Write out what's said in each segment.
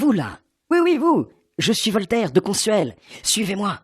vous là? Oui, vous. Je suis Voltaire de Consuel. Suivez-moi.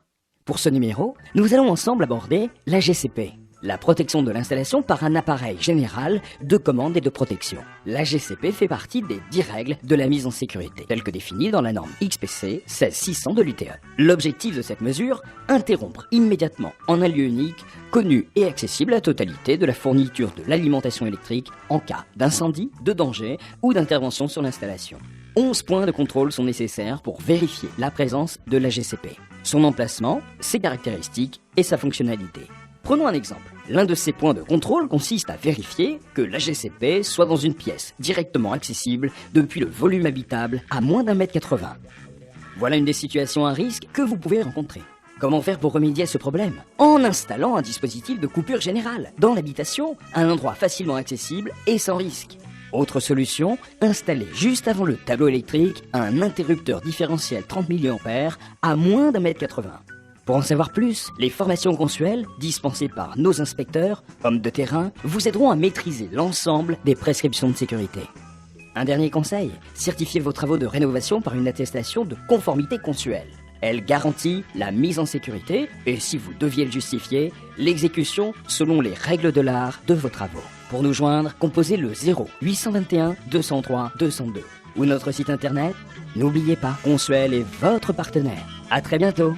Pour ce numéro, nous allons ensemble aborder la GCP, la protection de l'installation par un appareil général de commande et de protection. La GCP fait partie des 10 règles de la mise en sécurité, telles que définies dans la norme XPC 16600 de l'UTE. L'objectif de cette mesure, interrompre immédiatement, en un lieu unique, connu et accessible à la totalité de la fourniture de l'alimentation électrique en cas d'incendie, de danger ou d'intervention sur l'installation. 11 points de contrôle sont nécessaires pour vérifier la présence de la GCP, son emplacement, ses caractéristiques et sa fonctionnalité. Prenons un exemple. L'un de ces points de contrôle consiste à vérifier que la GCP soit dans une pièce directement accessible depuis le volume habitable à moins d'1,80 m. Voilà une des situations à risque que vous pouvez rencontrer. Comment faire pour remédier à ce problème? En installant un dispositif de coupure générale dans l'habitation, à un endroit facilement accessible et sans risque. Autre solution, installer juste avant le tableau électrique un interrupteur différentiel 30 mA à moins d'1,80 m. Pour en savoir plus, les formations Consuel, dispensées par nos inspecteurs, hommes de terrain, vous aideront à maîtriser l'ensemble des prescriptions de sécurité. Un dernier conseil, certifiez vos travaux de rénovation par une attestation de conformité Consuel. Elle garantit la mise en sécurité et, si vous deviez le justifier, l'exécution selon les règles de l'art de vos travaux. Pour nous joindre, composez le 0821 203 202 ou notre site internet. N'oubliez pas, Consuel est votre partenaire. À très bientôt.